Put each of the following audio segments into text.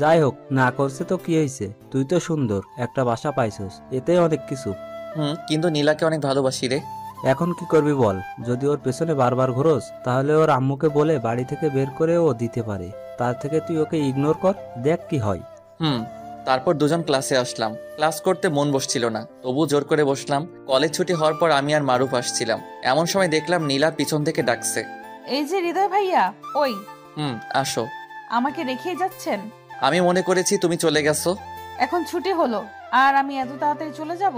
যাই হোক, না করছে তো কি হয়েছে? তুই তো সুন্দর একটা বাসা পাইছস, এতে অনেক কিছু। কিন্তু নীলাকে অনেক ভালোবাসি রে। এখন কি করবি বল? যদি ওর পেছনে বারবার ঘোরস তাহলে ওর আম্মুকে বলে বাড়ি থেকে বের করে ও দিতে পারে। তার থেকে তুই ওকে ইগনোর কর, দেখ কি হয়। হুম। তারপর দুজন ক্লাসে আসলাম। ক্লাস করতে মন বসছিল না, তবু জোর করে বসলাম। কলেজ ছুটি হওয়ার পর আমি আর মারুফ আসছিলাম। এমন সময় দেখলাম নীলা পিছন থেকে ডাকছে। এই যে হৃদয় ভাইয়া, ওই আসো। আমাকে রেখেই যাচ্ছেন? আমি মনে করেছি তুমি চলে গেছো। এখন ছুটি হলো আর আমি এত তাড়াতাড়ি চলে যাব?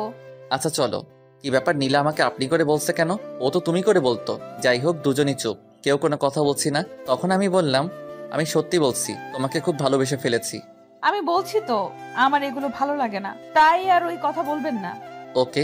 আচ্ছা চলো। কি ব্যাপার, নীলা আমাকে আপনি করে বলছে কেন? ও তো তুমি করে বলতো। যাই হোক, দুজনই চুপ, কেউ কোনো কথা বলছি না। তখন আমি বললাম, আমি সত্যি বলছি, তোমাকে খুব ভালোবেসে ফেলেছি। আমি বলছি তো আমার এগুলো ভালো লাগে না, তাই আর ওই কথা বলবেন না। ওকে।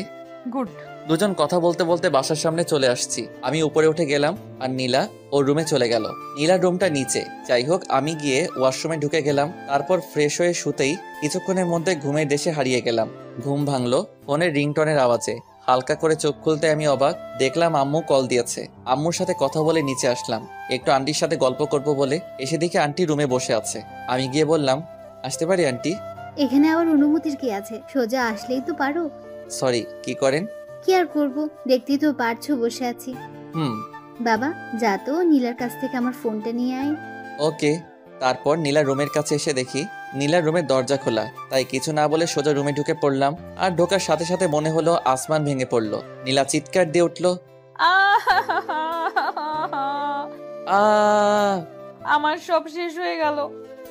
গুড। দুজন কথা বলতে বলতে বাসার সামনে চলে আসছি। আমি উপরে উঠে গেলাম আর নীলা ওর রুমে চলে গেল। নীলার রুমটা নিচে। যাই হোক, আমি গিয়ে ওয়াশরুমে ঢুকে গেলাম। তারপর ফ্রেশ হয়ে শুতেই কিছুক্ষণের মধ্যে ঘুমের দেশে হারিয়ে গেলাম। ঘুম ভাঙলো ফোনের রিংটনের আওয়াজে। হালকা করে চোখ খুলতে আমি অবাক, দেখলাম আম্মু কল দিয়েছে। আম্মুর সাথে কথা বলে নিচে আসলাম, একটু আন্টির সাথে গল্প করব বলে। এসে দেখি আন্টি রুমে বসে আছে। আমি গিয়ে বললাম, আসতে পারি আন্টি? এখানে আবার অনুমতির কি আছে, সোজা আসলেই তো পারো। সরি, কি করেন? কি আর করব, দেখতেই তো পারছো বসে আছি। হুম। বাবা যা তো নীলার কাছ থেকে আমার ফোনটা নিয়ে আয়। ওকে। তারপর নীলার রুমের কাছে এসে দেখি নীলার রুমের দরজা খোলা। তাই কিছু না বলে সোজা রুমে ঢুকে পড়লাম। আর ঢোকার সাথে সাথে মনে হলো আসমান ভেঙে পড়লো। নীলা চিৎকার দিয়ে উঠলো, আ আমার সব শেষ হয়ে গেল।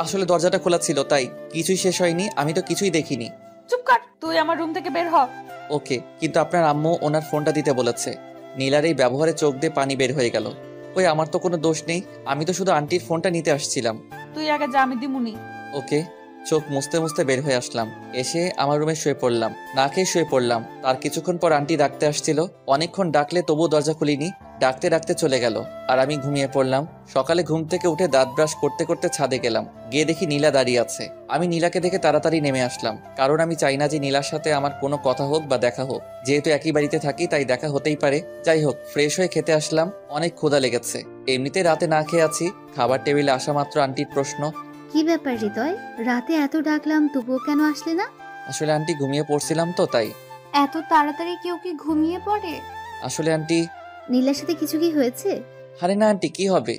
আসলে দরজাটা খোলা ছিল, তাই কিছুই শেষ হয়নি। আমি তো কিছুই দেখিনি। চুপ কর, তুই আমার রুম থেকে বের হ। ওকে, কিন্তু আপনার আম্মু ওনার ফোনটা দিতে বলেছে। নীলার এই ব্যবহারে চোখ দিয়ে পানি বের হয়ে গেল। ওই আমার তো কোনো দোষ নেই, আমি তো শুধু আন্টির ফোনটা নিতে আসছিলাম। তুই আগে যা, আমি দিমুনি। ওকে। চোখ মুছতে মুছতে বের হয়ে আসলাম। এসে আমার রুমে শুয়ে পড়লাম, না খেয়ে শুয়ে পড়লাম। তার কিছুক্ষণ পর আন্টি ডাকতে আসছিল। অনেকক্ষণ ডাকলে তবুও দরজা খুলিনি। ডাকতে ডাকতে চলে গেল আর আমি ঘুমিয়ে পড়লাম। সকালে ঘুম থেকে উঠে দাঁত ব্রাশ করতে করতে ছাদে গেলাম। গিয়ে দেখি নীলা দাঁড়িয়ে আছে। আমি নীলাকে দেখে তাড়াতাড়ি নেমে আসলাম, কারণ আমি চাই না যে নীলার সাথে আমার কোনো কথা হোক বা দেখা হোক। যেহেতু একই বাড়িতে থাকি তাই দেখা হতেই পারে। যাই হোক, ফ্রেশ হয়ে খেতে আসলাম। অনেক ক্ষুধা লেগেছে। এমনিতে রাতে না খেয়ে আছি। খাবার টেবিলে আসা মাত্র আন্টির প্রশ্ন, কি ব্যাপার হৃদয়, রাতে এত ডাকলাম তবুও কেন আসলে না? আসলে আন্টি ঘুমিয়ে পড়ছিলাম তো তাই। এত তাড়াতাড়ি কেউ কি ঘুমিয়ে পড়ে? আসলে আন্টি। নীলার সাথে কিছু কি হয়েছে? আরে না আন্টি, কি হবে?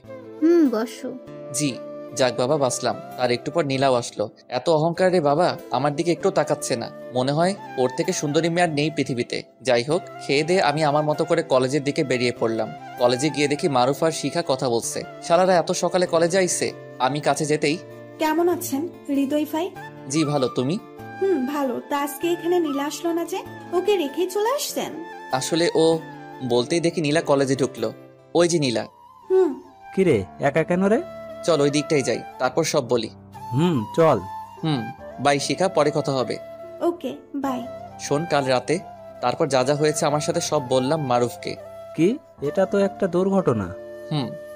বসো। জি। যাক বাবা, বাঁচলাম। তার একটু পর নীলাও আসলো। এত অহংকার রে বাবা, আমার দিকে একটু তাকাচ্ছে না। মনে হয় ওর থেকে সুন্দরী মেয়ে আর নেই পৃথিবীতে। যাই হোক, খেয়ে দিয়ে আমি আমার মতো করে কলেজের দিকে বেরিয়ে পড়লাম। কলেজে গিয়ে দেখি মারুফ আর শিখা কথা বলছে। সারারা এত সকালে কলেজে আইছে। আমি কাছে যেতেই, কেমন আছেন হৃদয় ভাই? জি ভালো, তুমি? ভালো। তা আজকে এখানে নীলা আসলো না যে? ওকে রেখেই চলে আসছেন? আসলে ও, বলতেই দেখি নীলা কলেজে ঢুকলো। ওই যে নীলা। হুম। কিরে, একা কেন রে? চল ওই দিকটাই যাই, তারপর সব বলি। চল। বাই শিখা, পরে কথা হবে। ওকে, বাই। শোন, কাল রাতে তারপর যা যা হয়েছে আমার সাথে সব বললাম মারুফকে। কি? এটা তো একটা দুর্ঘটনা।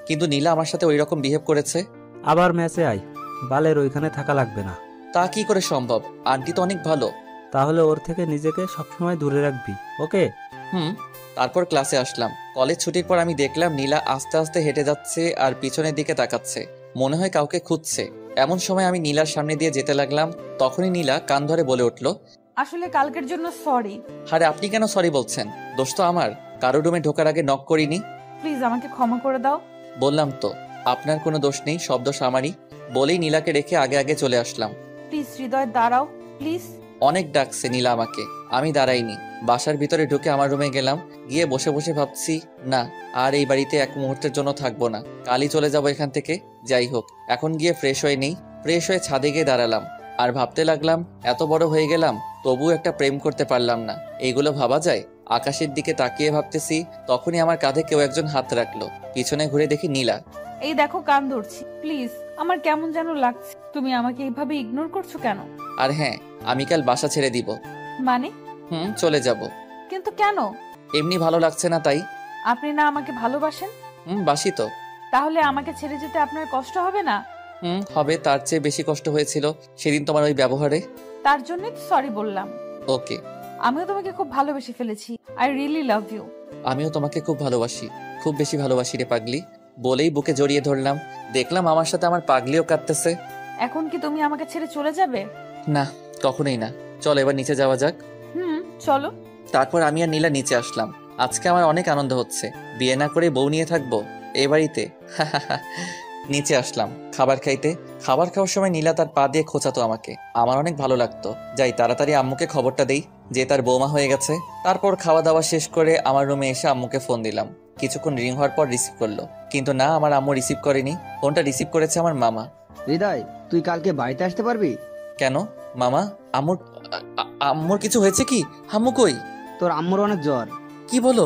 কিন্তু নীলা আমার সাথে ওই রকম বিহেভ করেছে। আবার ম্যাচে আয়, বালের ওইখানে থাকা লাগবে না। তা কি করে সম্ভব? আন্টি তো অনেক ভালো। তাহলে ওর থেকে নিজেকে সবসময় দূরে রাখবি, ওকে? তারপর ক্লাসে আসলাম। কলেজ ছুটির পর আমি দেখলাম নীলা আস্তে আস্তে হেঁটে যাচ্ছে আর পিছনের দিকে তাকাচ্ছে, মনে হয় কাউকে খুঁজছে। এমন সময় আমি নীলার সামনে দিয়ে যেতে লাগলাম। তখনই নীলা কান ধরে বলে উঠল, আসলে কালকের জন্য সরি। আরে আপনি কেন সরি বলছেন? দোষ তো আমার। কারো রুমে ঢোকার আগে নক করিনি। প্লিজ আমাকে ক্ষমা করে দাও। বললাম তো, আপনার কোনো দোষ নেই, সব দোষ আমারই। বলেই নীলাকে রেখে আগে আগে চলে আসলাম। প্লিজ হৃদয় দাঁড়াও, প্লিজ। অনেক ডাকছে নীলা আমাকে, আমি দাঁড়াইনি। বাসার ভিতরে ঢুকে আমার রুমে গেলাম। গিয়ে বসে বসে ভাবছি, না আর এই বাড়িতে এক মুহূর্তের জন্য থাকবো না, কালই চলে যাবো এখান থেকে। যাই হোক, এখন গিয়ে ফ্রেশ হয়ে নেই। ফ্রেশ হয়ে ছাদে গিয়ে দাঁড়ালাম আর ভাবতে লাগলাম, এত বড় হয়ে গেলাম তবু একটা প্রেম করতে পারলাম না। এইগুলো ভাবা যায়? আকাশের দিকে তাকিয়ে ভাবতেছি, তখনই আমার কাঁধে কেউ একজন হাত রাখলো। পিছনে ঘুরে দেখি নীলা। এই দেখো, কান ধরছি, প্লিজ। আমার কেমন যেন লাগছে, তুমি আমাকে এইভাবে ইগনোর করছো কেন? আর হ্যাঁ, আমি কাল বাসা ছেড়ে দিব। মানে? চলে যাব। কিন্তু কেন? এমনি ভালো লাগছে না তাই। আপনি না আমাকে ভালোবাসেন? বাসি তো। তাহলে আমাকে ছেড়ে যেতে আপনার কষ্ট হবে না? হবে, তার চেয়ে বেশি কষ্ট হয়েছিল সেদিন তোমার ওই ব্যবহারে। তার জন্যই তো সরি বললাম। ওকে। আমিও তোমাকে খুব ভালোবেসে ফেলেছি। I really love you. আমিও তোমাকে খুব ভালোবাসি, খুব বেশি ভালোবাসি রে পাগলি। বলেই বুকে জড়িয়ে ধরলাম। দেখলাম আমার সাথে আমার পাগলিও কাঁদতেছে। এখন কি তুমি আমাকে ছেড়ে চলে যাবে? না, কখনোই না। চল এবার নিচে যাওয়া যাক। চলো। তারপর আমি আর নীলা নিচে আসলাম। আজকে আমার অনেক আনন্দ হচ্ছে। বিয়ে না করে বউ নিয়ে থাকবো এ বাড়িতে। নিচে আসলাম খাবার খাইতে। খাবার খাওয়ার সময় নীলা তার পা দিয়ে খোঁচাতো আমাকে। আমার অনেক ভালো লাগতো। যাই তাড়াতাড়ি আম্মুকে খবরটা দেই যে তার বৌমা হয়ে গেছে। তারপর খাওয়া দাওয়া শেষ করে আমার রুমে এসে আম্মুকে ফোন দিলাম। কিছুক্ষণ রিং হওয়ার পর রিসিভ করলো, কিন্তু না, আমার আম্মু রিসিভ করেনি। ফোনটা রিসিভ করেছে আমার মামা। হৃদয়, তুই কালকে বাড়িতে আসতে পারবি? কেন মামা? আম্মুর আম্মুর কিছু হয়েছে কি? আম্মু কই? তোর আম্মুর অনেক জ্বর। কি বলো?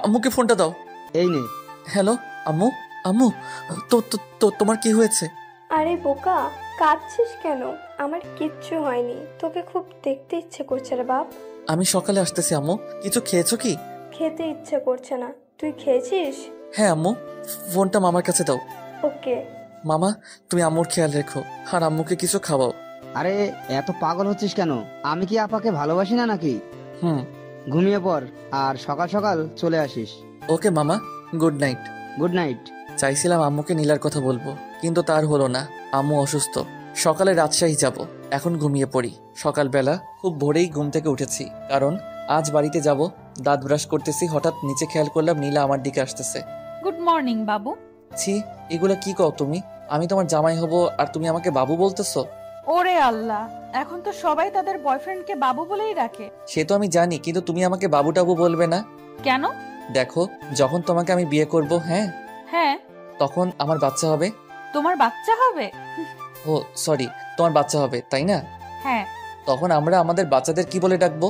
আম্মুকে ফোনটা দাও। এই নে। হ্যালো আম্মু। আম্মু, তো তো তো তোমার কি হয়েছে? আরে বোকা, কাঁদছিস কেন? আমার কিচ্ছু হয়নি। তোকে খুব দেখতে ইচ্ছে করছে রে বাপ। আমি সকালে আসতেছি আম্মু। কিছু খেয়েছো কি? খেতে ইচ্ছে করছে না। তুই খেয়েছিস? হ্যাঁ আম্মু। ফোনটা মামার কাছে দাও। ওকে। মামা, তুমি আম্মুর খেয়াল রেখো আর আম্মুকে কিছু খাওয়াও। আরে এত পাগল হচ্ছিস কেন? আমি কি আপাকে ভালোবাসি না নাকি? হুম। ঘুমিয়ে পড় আর সকাল সকাল চলে আসিস। ওকে মামা, গুড নাইট। Good night. চাইছিলাম আম্মুকে নীলার কথা বলবো, কিন্তু তার হলো না। আম্মু অসুস্থ। সকালে রাজশাহী যাব। এখন ঘুমিয়ে পড়ি। সকালবেলা খুব ভোরেই ঘুম থেকে উঠেছি, কারণ আজ বাড়িতে যাব। দাঁত ব্রাশ করতেছি, হঠাৎ নিচে খেয়াল করলাম নীলা আমার দিকে আসতেছে। গুড মর্নিং বাবু। ছি, এগুলা কি কও তুমি? আমি তোমার জামাই হব আর তুমি আমাকে বাবু বলতেছো? ওরে আল্লাহ, এখন তো সবাই তাদের বয়ফ্রেন্ডকে বাবু বলেই রাখে। সে তো আমি জানি, কিন্তু তুমি আমাকে বাবু টাবু বলবে না। কেন? দেখো, যখন তোমাকে আমি বিয়ে করব, হ্যাঁ, হ্যাঁ। তখন আমার বাচ্চা হবে। তোমার বাচ্চা হবে? ও সরি, তোমার বাচ্চা হবে, তাই না? হ্যাঁ। তখন আমরা আমাদের বাচ্চাদের কি বলে ডাকবো?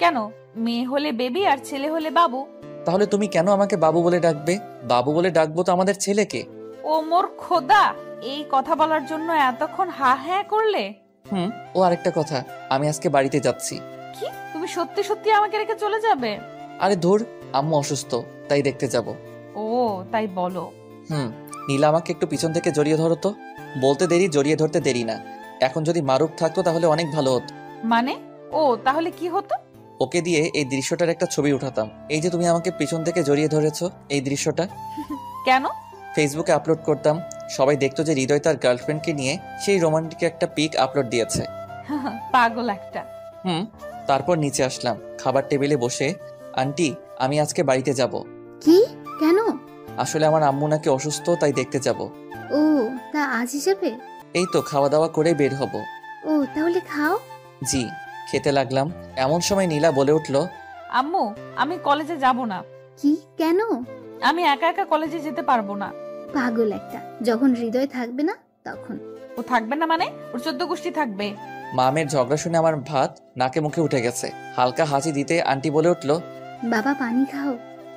কেন? মেয়ে হলে বেবি আর ছেলে হলে বাবু। তাহলে তুমি কেন আমাকে বাবু বলে ডাকবে? বাবু বলে ডাকবো তো আমাদের ছেলেকে। ও মোর খোদা, এই কথা বলার জন্য এতক্ষণ হা হ্যাঁ করলে? ও আরেকটা কথা, আমি আজকে বাড়িতে যাচ্ছি। কি, তুমি সত্যি সত্যি আমাকে রেখে চলে যাবে? আরে ধুর, আম্মু অসুস্থ, তাই দেখতে যাব। ও তাই বলো। নীলা আমাকে একটু পিছন থেকে জড়িয়ে ধরো তো। বলতে দেরি, জড়িয়ে ধরতে দেরি না। এখন যদি মারুফ থাকতো তাহলে অনেক ভালো হতো। মানে? ও তাহলে কি হতো? ওকে দিয়ে এই দৃশ্যটার একটা ছবি উঠাতাম। এই যে তুমি আমাকে পিছন থেকে জড়িয়ে ধরেছো, এই দৃশ্যটা কেন? ফেসবুকে আপলোড করতাম। সবাই দেখতো যে হৃদয় তার গার্লফ্রেন্ডকে নিয়ে সেই রোমান্টিক একটা পিক আপলোড দিয়েছে। পাগল একটা। তারপর নিচে আসলাম, খাবার টেবিলে বসে। আন্টি, আমি আজকে বাড়িতে যাব। কি? কেন? আসলে আমার আম্মু নাকি অসুস্থ, তাই দেখতে যাব। ও, তা আজ হিসেবে? এই তো খাওয়া দাওয়া করে বের হব। ও তাহলে খাও। জি, খেতে লাগলাম। এমন সময় নীলা বলে উঠল, আম্মু, আমি কলেজে যাব না। কি? কেন? আমি একা একা কলেজে যেতে পারবো না। পাগল একটা। যখন হৃদয় থাকবে না তখন। ও থাকবে না মানে? ওর 14 গোষ্ঠী থাকবে। মামের ঝগড়া শুনে আমার ভাত নাকে মুখে উঠে গেছে। হালকা হাসি দিতে আন্টি বলে উঠল, বাবা পানি খাও।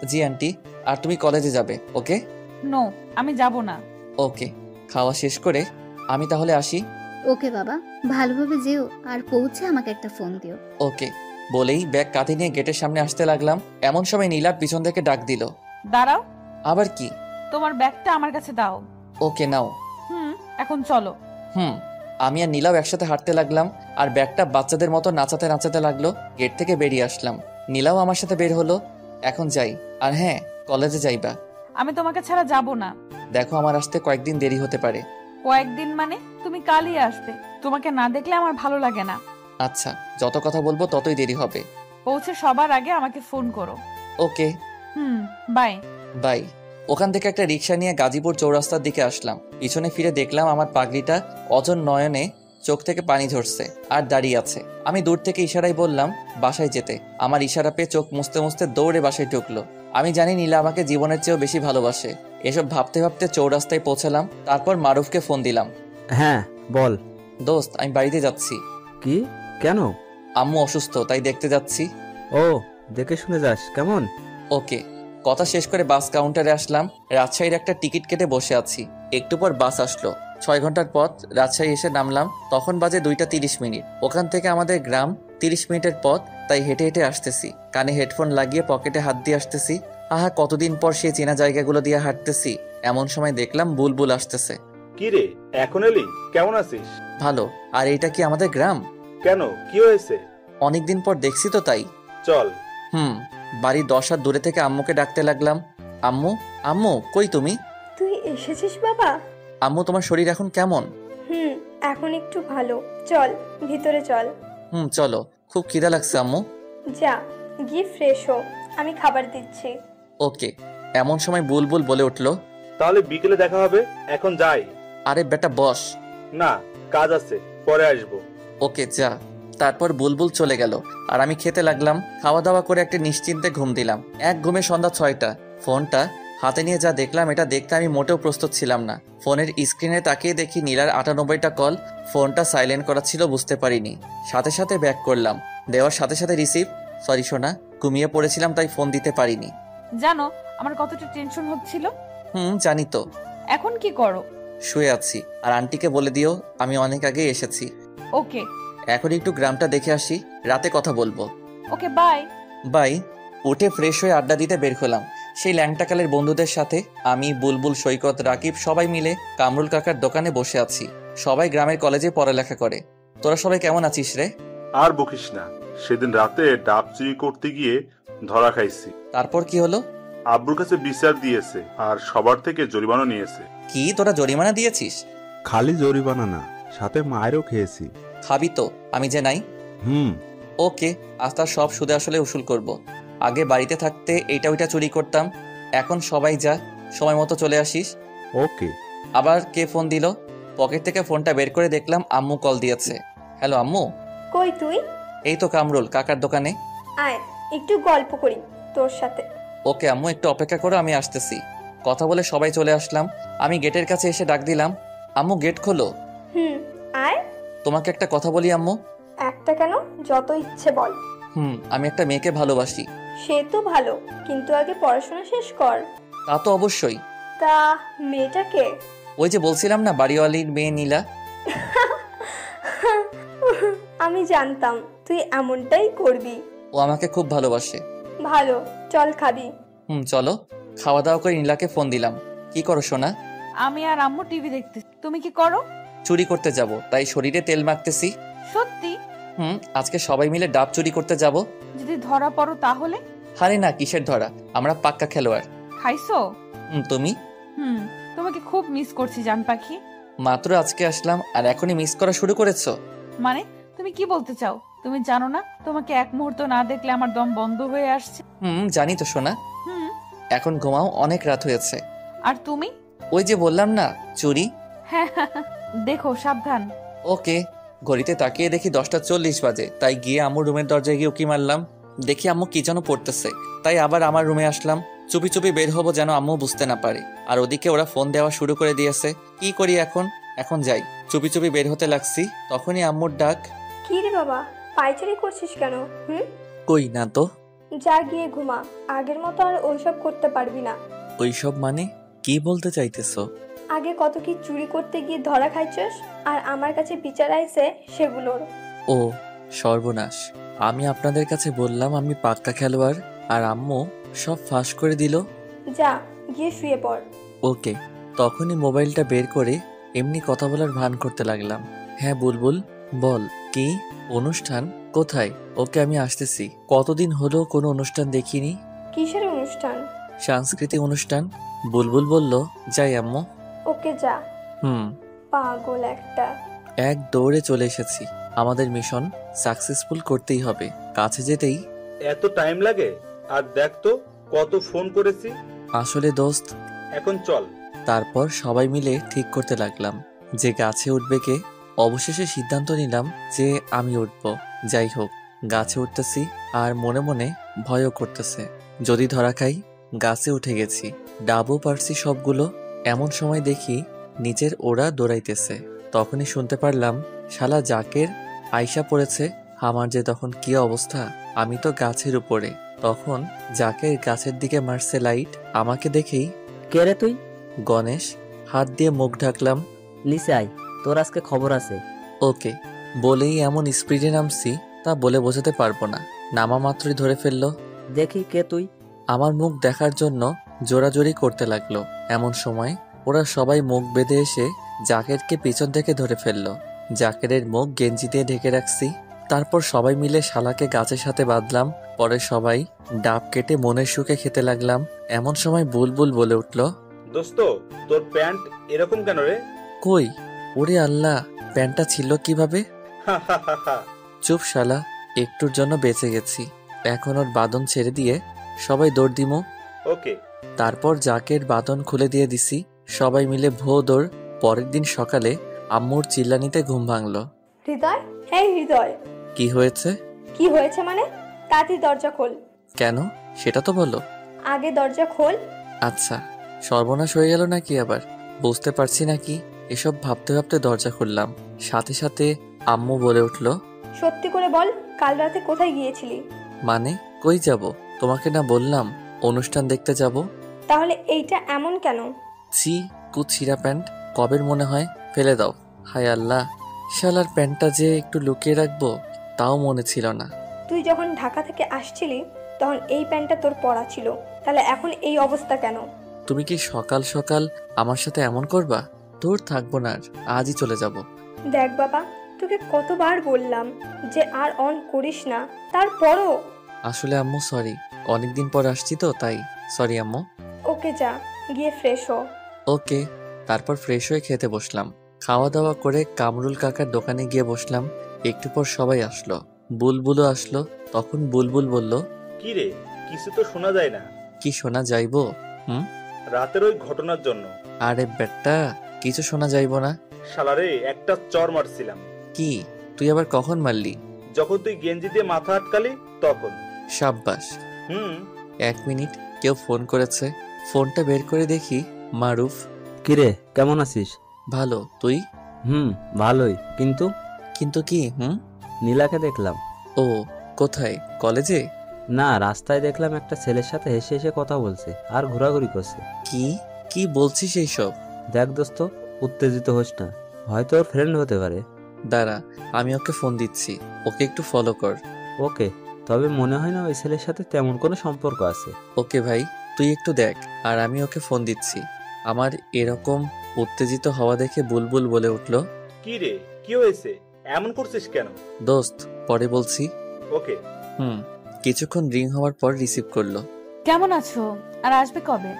জি আন্টি, আর তুমি কলেজে যাবে, ওকে? নো, আমি যাব না। ওকে। খাওয়া শেষ করে আমি তাহলে আসি। ওকে বাবা, ভালোভাবে যেও আর পৌঁছে আমাকে একটা ফোন দিও। ওকে বলেই ব্যাগ কাঁধে নিয়ে গেটের সামনে আসতে লাগলাম। এমন সময় নীলা পিছন থেকে ডাক দিল, দাঁড়াও। আবার কি? তোমার ব্যাগটা আমার কাছে দাও। ওকে নাও। এখন চলো। আমি আর নীলাও একসাথে হাঁটতে লাগলাম, আর ব্যাগটা বাচ্চাদের মতো নাচাতে নাচাতে লাগলো। গেট থেকে বেরিয়ে আসলাম, নীলাও আমার সাথে বের হলো। এখন যাই। আর হ্যাঁ, কলেজে যাইবা। আমি তোমাকে ছাড়া যাব না। দেখো, আমার আসতে কয়েকদিন দেরি হতে পারে। কয়েকদিন মানে? তুমি কালই আসবে। তোমাকে না দেখলে আমার ভালো লাগে না। আচ্ছা, যত কথা বলবো ততই দেরি হবে। পৌঁছে সবার আগে আমাকে ফোন করো। ওকে। বাই। বাই। ওখান থেকে একটা রিক্সা নিয়ে গাজীপুর চৌরাস্তার দিকে আসলাম। পিছনে ফিরে দেখলাম আমার পাগড়িটা অজন নয়নে চোখ থেকে পানি ঝরছে আর দাঁড়িয়ে আছে। আমি দূর থেকে ইশারায় বললাম বাসায় যেতে। আমার ইশারা পেয়ে চোখ মুছতে মুছতে দৌড়ে বাসায় ঢুকলো। আমি জানি নীলা আমাকে জীবনের চেয়েও বেশি ভালোবাসে। এসব ভাবতে ভাবতে চৌরাস্তায় পৌঁছালাম। তারপর মারুফকে ফোন দিলাম। হ্যাঁ বল। দোস্ত, আমি বাড়িতে যাচ্ছি। কি? কেন? আম্মু অসুস্থ, তাই দেখতে যাচ্ছি। ও, দেখে শুনে যাস, কেমন? ওকে। কথা শেষ করে বাস কাউন্টারে আসলাম। রাজশাহীর একটা টিকিট কেটে বসে আছি। একটু পর বাস আসলো। 6 ঘন্টার পথ। রাজশাহী এসে নামলাম, তখন বাজে 2টা 30 মিনিট। ওখান থেকে আমাদের গ্রাম 30 মিনিটের পথ, তাই হেঁটে হেঁটে আসতেছি। কানে হেডফোন লাগিয়ে পকেটে হাত দিয়ে আসতেছি। আহা, কতদিন পর সেই চেনা জায়গাগুলো দিয়ে হাঁটতেছি। এমন সময় দেখলাম বুলবুল আসতেছে। কি রে, এখন এলি? কেমন আছিস? ভালো। আর এইটা কি আমাদের গ্রাম? কেন, কি হয়েছে? অনেকদিন পর দেখছি তো, তাই। চল। বাড়ির 10 হাত দূরে থেকে আম্মুকে ডাকতে লাগলাম। আম্মু, আম্মু, কই তুমি? তুই এসেছিস বাবা? আম্মু, তোমার শরীর এখন কেমন? এখন একটু ভালো। চল ভিতরে চল। চলো, খুব খিদা লাগছে আম্মু। যা গিয়ে ফ্রেশ হো, আমি খাবার দিচ্ছি। ওকে। এমন সময় বুলবুল বলে উঠলো, তাহলে বিকেলে দেখা হবে, এখন যাই। আরে বেটা বস। না, কাজ আছে, পরে আসবো। ওকে যা। তারপর বুলবুল চলে গেল আর আমি খেতে লাগলাম। খাওয়া দাওয়া করে একটা নিশ্চিন্তে ঘুম দিলাম। এক ঘুমে সন্ধ্যা 6টা। ফোনটা হাতে নিয়ে যা দেখলাম, এটা দেখতে আমি মোটেও প্রস্তুত ছিলাম না। ফোনের স্ক্রিনে তাকিয়ে দেখি নীলার 98টা কল। ফোনটা সাইলেন্ট করা ছিল, বুঝতে পারিনি। সাথে সাথে ব্যাক করলাম, দেওয়ার সাথে সাথে রিসিভ। সরি সোনা, ঘুমিয়ে পড়েছিলাম তাই ফোন দিতে পারিনি। জানো আমার কতটা টেনশন হচ্ছিল। জানি তো। এখন কি করো? শুয়ে আছি। আর আন্টিকে বলে দিও আমি অনেক আগে এসেছি। ওকে। এখন একটু গ্রামটা দেখে আসি, রাতে কথা বলবো। Okay bye. বাই। উঠে ফ্রেশ হয়ে আড্ডা দিতে বের হলাম সেই ল্যাংটাকালের বন্ধুদের সাথে। আমি, বুলবুল, সৈকত, রাকিব সবাই মিলে কামরুল কাকার দোকানে বসে আছি। সবাই গ্রামের কলেজে পড়ালেখা করে। তোরা সবাই কেমন আছিস রে? আর বকিস না, সেদিন রাতে ডাব চুরি করতে গিয়ে ধরা খাইছি। তারপর কি হলো? আব্বুর কাছে বিচার দিয়েছে আর সবার থেকে জরিমানা নিয়েছে। কি তোরা জরিমানা দিয়েছিস? খালি জরিমানা না, সাথে মায়েরও খেয়েছি। খাবি তো, আমি যে নাই। হুম। ওকে, আজ তার সব সুদে আসলে উসুল করব। আগে বাড়িতে থাকতে এইটা ওইটা চুরি করতাম, এখন সবাই যা, সময় মতো চলে আসিস। ওকে। আবার কে ফোন দিল? পকেট থেকে ফোনটা বের করে দেখলাম আম্মু কল দিয়েছে। হ্যালো আম্মু। কই তুই? এই তো কামরুল কাকার দোকানে। আয় একটু গল্প করি তোর সাথে। ওকে আম্মু, একটু অপেক্ষা করো, আমি আসতেছি। কথা বলে সবাই চলে আসলাম। আমি গেটের কাছে এসে ডাক দিলাম, আম্মু গেট খোলো। আয়। তোমাকে একটা কথা বলি আম্মু। একটা কেন, যত ইচ্ছে বল। আমি একটা মেয়েকে ভালোবাসি। সে তো ভালো, কিন্তু আগে পড়াশোনা শেষ কর। তা তো অবশ্যই। তা মেয়েটাকে? ওই যে বলছিলাম না, বাড়িওয়ালির মেয়ে নীলা। আমি জানতাম তুই এমনটাই করবি। ও আমাকে খুব ভালোবাসে। ভালো, চল খাবি। চলো। খাওয়া দাওয়া করে নীলাকে ফোন দিলাম। কি করো সোনা? আমি আর আম্মু টিভি দেখতেছি। তুমি কি করো? চুরি করতে যাব, তাই শরীরে তেল মাখতেছি। সত্যি? আজকে সবাই মিলে ডাব চুরি করতে যাব। যদি ধরা পড়ো তাহলে? আরে না, কিসের ধরা, আমরা পাক্কা খেলোয়াড়। খাইছো? তুমি? তোমাকে খুব মিস করছি জান পাখি। মাত্র আজকে আসলাম আর এখনই মিস করা শুরু করেছো? মানে তুমি কি বলতে চাও? তুমি জানো না তোমাকে এক মুহূর্ত না দেখলে আমার দম বন্ধ হয়ে আসছে। জানি তো সোনা। এখন ঘুমাও, অনেক রাত হয়েছে। আর তুমি? ওই যে বললাম না, চুরি। হ্যাঁ, দেখো সাবধান। ওকে। ঘড়িতে তাকিয়ে দেখি 10:40 বাজে, তাই গিয়ে আম্মুর রুমের দরজায় গিয়ে উকি মারলাম। দেখি আম্মু কি যেন পড়তেছে, তাই আবার আমার রুমে আসলাম। চুপি চুপি বের হবো যেন আম্মু বুঝতে না পারে। আর ওদিকে ওরা ফোন দেওয়া শুরু করে দিয়েছে। কি করি এখন যাই। চুপি চুপি বের হতে লাগছি, তখনই আম্মুর ডাক। কি রে বাবা, পায়চারি করছিস কেন? কই না তো। যা গিয়ে ঘুমা, আগের মতো আর ওইসব করতে পারবি না। ওইসব মানে কি বলতে চাইতেছো? আগে কত কি চুরি করতে গিয়ে ধরা খাইছস, আর আমার কাছে বিচার আইছে সেগুলোর। ও সর্বনাশ, আমি আপনাদের কাছে বললাম আমি পাক্কা খেলোয়াড়, আর আম্মু সব ফাঁস করে দিল। যা গিয়ে শুয়ে পড়। ওকে। তখনই মোবাইলটা বের করে এমনি কথা বলার ভান করতে লাগলাম। হ্যাঁ বুলবুল বল। কি অনুষ্ঠান? কোথায়? ওকে আমি আসতেছি। কতদিন হলো কোনো অনুষ্ঠান দেখিনি। কিসের অনুষ্ঠান? সাংস্কৃতিক অনুষ্ঠান। বুলবুল বলল, যাই আম্মু। ওকে যা। পাগল একটা। এক দৌড়ে চলে এসেছি। আমাদের মিশন সাকসেসফুল করতেই হবে। কাছে যেতেই এত টাইম লাগে? আর দেখ তো কত ফোন করেছি। আসলে দোস্ত, এখন চল। তারপর সবাই মিলে ঠিক করতে লাগলাম যে গাছে উঠবে কে। অবশেষে সিদ্ধান্ত নিলাম যে আমি উঠব। যাই হোক, গাছে উঠতেছি আর মনে মনে ভয়ও করতেছে, যদি ধরা খাই। গাছে উঠে গেছি, ডাবও পারছি সবগুলো। এমন সময় দেখি নিচের ওরা দৌড়াইতেছে। তখনই শুনতে পারলাম শালা জাকের আইসা পড়েছে। আমার যে তখন কি অবস্থা, আমি তো গাছের উপরে। তখন জাকের গাছের দিকে মারছে লাইট। আমাকে দেখেই, কে রে তুই? গণেশ। হাত দিয়ে মুখ ঢাকলাম। নিচে আয়, তোর আজকে খবর আছে। ওকে। বলেই এমন স্পিডে নামছি তা বলে বোঝাতে পারবো না। নামা মাত্রই ধরে ফেললো। দেখি কে তুই। আমার মুখ দেখার জন্য জোরাজোরি করতে লাগলো। এমন সময় ওরা সবাই মুখ বেঁধে এসে জাকেরকে পিছন থেকে ধরে ফেললো। জাকেরের মুখ গেঞ্জি দিয়ে ঢেকে রাখছি। তারপর সবাই মিলে শালাকে গাছের সাথে বাঁধলাম। পরে সবাই ডাব কেটে মনের সুখে খেতে লাগলাম। এমন সময় বুলবুল বলে উঠল, দোস্ত তোর প্যান্ট এরকম কেন রে? কই? ওরে আল্লাহ, প্যান্টটা ছিল কিভাবে? চুপ শালা, একটুর জন্য বেঁচে গেছি। এখন ওর বাঁধন ছেড়ে দিয়ে সবাই দৌড় দিমো। ওকে। তারপর জাকের বাঁধন খুলে দিয়ে দিছি। সবাই মিলে ভো দৌড়। পরের দিন সকালে আম্মুর চিল্লানিতে ঘুম ভাঙলো। হৃদয়, এই হৃদয়। কি হয়েছে? কি হয়েছে মানে? তাড়াতাড়ি দরজা খোল। কেন সেটা তো বলো। আগে দরজা খোল। আচ্ছা, সর্বনাশ হয়ে গেল নাকি আবার? বুঝতে পারছি নাকি। এসব ভাবতে ভাবতে দরজা খুললাম। সাথে সাথে আম্মু বলে উঠলো, সত্যি করে বল, কাল রাতে কোথায় গিয়েছিলি? মানে কই যাব? তোমাকে না বললাম অনুষ্ঠান দেখতে যাব। তাহলে এইটা এমন কেন? ছি, কুছিরা প্যান্ট, কবের মনে হয়, ফেলে দাও। হায় আল্লাহ, শালার প্যান্টটা যে একটু লুকিয়ে রাখবো তাও মনে ছিল না। তুই যখন ঢাকা থেকে আসছিলি তখন এই প্যান্টটা তোর পরা ছিল, তাহলে এখন এই অবস্থা কেন? তুমি কি সকাল সকাল আমার সাথে এমন করবা? দূর থাকবো না আর, আজই চলে যাব। দেখ বাবা, তোকে কতবার বললাম যে আর অন করিস না, তারপরও। আসলে আম্মু সরি, অনেকদিন পর আসছি তো তাই। সরি আম্মু। ওকে, যা গিয়ে ফ্রেশ হ। ওকে। তারপর ফ্রেশ হয়ে খেতে বসলাম। খাওয়া দাওয়া করে কামরুল কাকার দোকানে গিয়ে বসলাম। একটু পর সবাই আসলো। বুলবুলও আসলো। তখন বুলবুল বলল, কি রে, কিছু তো শোনা যায় না। কি শোনা যাইবো? রাতের ওই ঘটনার জন্য। আরে বেটা, কিছু শোনা যাইবো না। শালারে একটা চর মারছিলাম। কি? তুই আবার কখন মারলি? যখন তুই গেঞ্জি দিয়ে মাথা আটকালি তখন। সাব্বাস। 1 মিনিট, কেউ ফোন করেছে। ফোনটা বের করে দেখি মারুফ। কিরে, কেমন আছিস? ভালো, তুই? ভালোই। কিন্তু কিন্তু কি? নীলাকে দেখলাম। ও, কোথায়? কলেজে? না, রাস্তায় দেখলাম একটা ছেলের সাথে হেসে হেসে কথা বলছে আর ঘোরাঘুরি করছে। কি কি বলছিস এইসব? দেখ দোস্ত, উত্তেজিত হোস না, হয়তো ওর ফ্রেন্ড হতে পারে। দাঁড়া, আমি ওকে ফোন দিচ্ছি, ওকে একটু ফলো কর। ওকে, তবে মনে হয় না ওই ছেলের সাথে তেমন কোনো সম্পর্ক আছে। ওকে ভাই, তুই একটু দেখ, আর আমি ওকে ফোন দিচ্ছি। আমার এরকম উত্তেজিত হওয়া দেখে বুলবুল বলে উঠল, কি রে, কি হয়েছে? এমন করছিস কেন? দোস্ত, পরে বলছি। ওকে। কিছুক্ষণ রিং হওয়ার পর রিসিভ করলো। কেমন আছো? আর আসবে কবে?